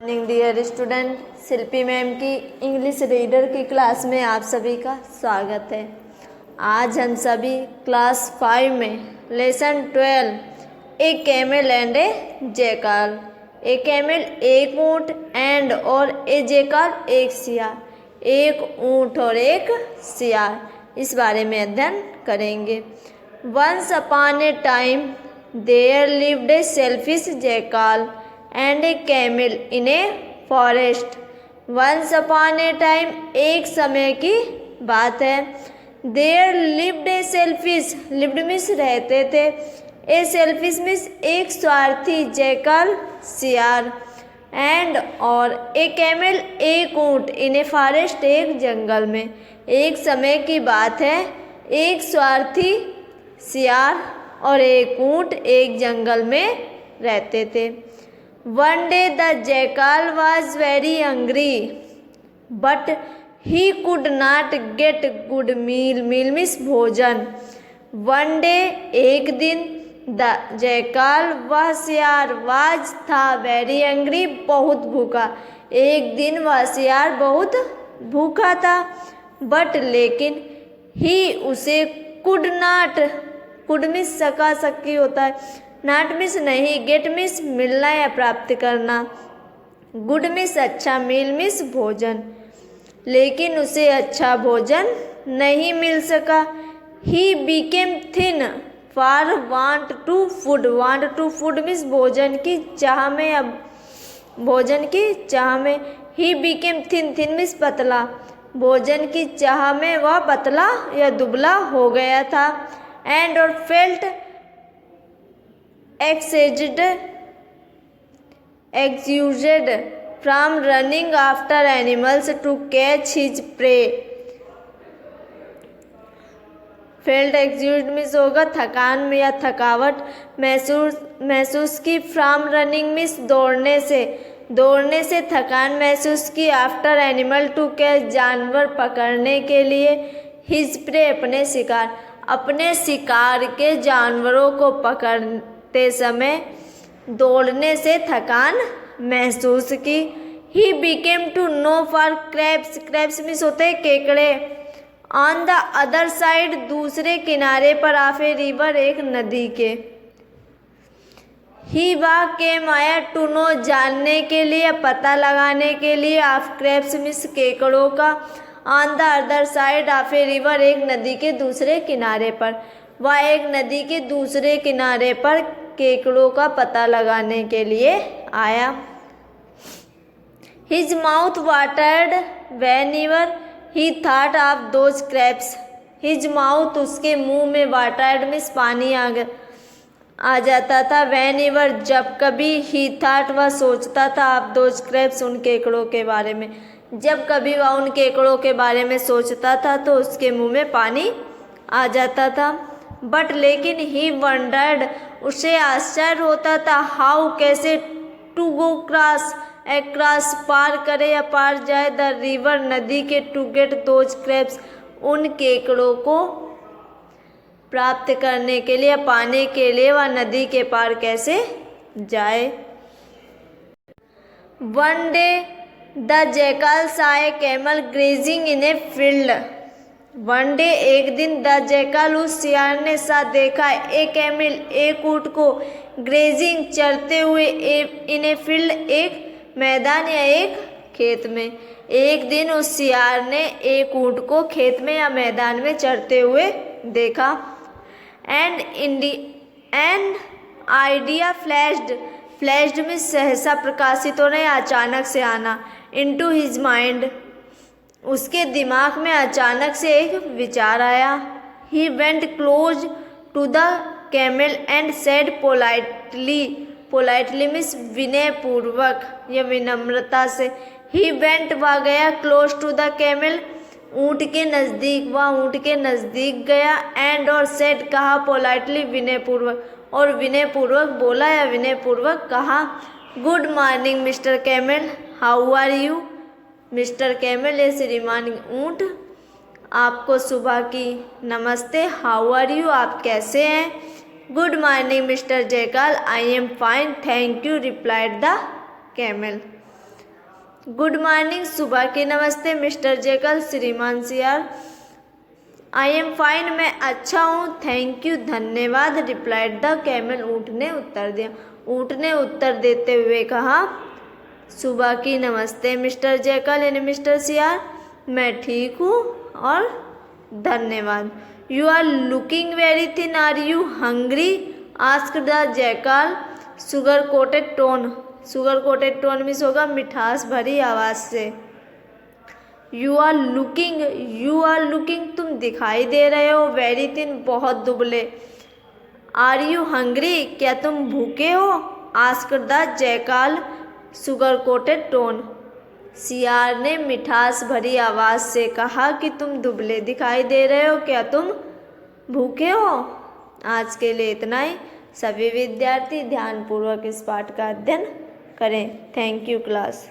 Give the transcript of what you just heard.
Morning dear student, शिल्पी ma'am की English reader की class में आप सभी का स्वागत है। आज हम सभी क्लास 5 में lesson 12 A camel and A jackal, A camel एक ऊँट एंड और ए जैकाल एक सियार, एक ऊँट और एक सियार, इस बारे में अध्ययन करेंगे। Once upon a time there lived a selfish jackal and a camel in a forest. Once upon a time, एक समय की बात है। There lived a selfish, lived means रहते थे, a selfish means एक स्वार्थी जैकाल सियार, and और a camel एक ऊँट in a forest एक जंगल में। एक समय की बात है, एक स्वार्थी सियार और एक ऊँट एक जंगल में रहते थे। One day the jackal was very hungry, but he could not get good meal. Meal means भोजन। One day एक दिन the jackal वह सियार was था very hungry बहुत भूखा। एक दिन वह सियार बहुत भूखा था, but लेकिन he उसे could not, could means सका सक्की होता है, नॉट मिस नहीं, गेट मिस मिलना या प्राप्त करना, गुड मिस अच्छा, मील मिस भोजन, लेकिन उसे अच्छा भोजन नहीं मिल सका। He became thin for want to food, want to food means भोजन की चाह में, अब भोजन की चाह में। He became thin, thin means पतला, भोजन की चाह में वह पतला या दुबला हो गया था। एंड और felt exhausted from running after animals to catch his prey. Felt exhausted miss होगा थकान में या थकावट महसूस की। फ्रॉम रनिंग मिस दौड़ने से थकान महसूस की। आफ्टर एनिमल टू कैच जानवर पकड़ने के लिए। हिज प्रे अपने शिकार के जानवरों को पकड़ते समय दौड़ने से थकान महसूस की। He became to know for crabs, crabs means होते हैं केकड़े। ऑन द अदर साइड दूसरे किनारे पर ऑफ ए रिवर एक नदी के। ही वह केम आया टू नो जानने के लिए, पता लगाने के लिए, ऑफ क्रैब्स मिस केकड़ों का। On the other side of a river एक नदी के दूसरे किनारे पर, वह एक नदी के दूसरे किनारे पर केकड़ों का पता लगाने के लिए आया। His mouth watered whenever he thought of those crabs, his mouth उसके मुंह में, वाटर्ड मिस पानी आ जाता था, व्हेनेवर जब कभी, ही थॉट वह सोचता था, ऑफ दोज क्रैब्स उन केकड़ों के बारे में, जब कभी वह उन केकड़ों के बारे में सोचता था तो उसके मुंह में पानी आ जाता था। बट लेकिन ही वंडर्ड उसे आश्चर्य होता था, हाउ कैसे, टू गो क्रॉस क्रॉस पार करे या पार जाए, द रिवर नदी के, टू गेट दोज क्रैब्स उन केकड़ों को प्राप्त करने के लिए, पाने के लिए वह नदी के पार कैसे जाए। One day the jackal saw a camel grazing in a field. One day एक दिन द जैकाल उस सियार ने सा देखा, ए कैमल एक ऊँट को, ग्रेजिंग चरते हुए, इन ए फील्ड एक मैदान या एक खेत में। एक दिन उस सियार ने एक ऊँट को खेत में या मैदान में चरते हुए देखा। एंड आइडिया फ्लैश्ड में सहसा प्रकाशित होना या अचानक से आना। इनटू हिज माइंड उसके दिमाग में अचानक से एक विचार आया। He went close to the camel and said politely, politely means विनय पूर्वक या विनम्रता से। ही वेंट वह गया, क्लोज टू द कैमल ऊँट के नज़दीक, वह ऊँट के नज़दीक गया। एंड और सेड कहा, पोलाइटली विनय पूर्वक, और विनय पूर्वक बोला या विनय पूर्वक कहा, good morning mister camel, how are you. Mister camel ए श्रीमान ऊँट, आपको सुबह की नमस्ते। हाउ आर यू आप कैसे हैं। Good morning mister jackal, I am fine thank you, replied the camel. Good morning, सुबह के नमस्ते मिस्टर जेकल। श्रीमान सियार, आई एम फाइन, मैं अच्छा हूँ, थैंक यू, धन्यवाद। रिप्लाइड द कैमल, ऊँट ने उत्तर दिया। ऊँट ने उत्तर देते हुए कहा, सुबह की नमस्ते मिस्टर जैकल यानी मिस्टर सियार, मैं ठीक हूँ और धन्यवाद। You are looking very thin, are you hungry, asked the jackal sugar coated tone. Sugar coated tone means होगा मिठास भरी आवाज़ से। यू आर लुकिंग तुम दिखाई दे रहे हो, वेरी थिन बहुत दुबले। आर यू हंग्री, क्या तुम भूखे हो, asked the jackal sugar coated tone. सियार ने मिठास भरी आवाज़ से कहा कि तुम दुबले दिखाई दे रहे हो, क्या तुम भूखे हो। आज के लिए इतना ही। सभी विद्यार्थी ध्यानपूर्वक इस पाठ का अध्ययन करें। Thank you class.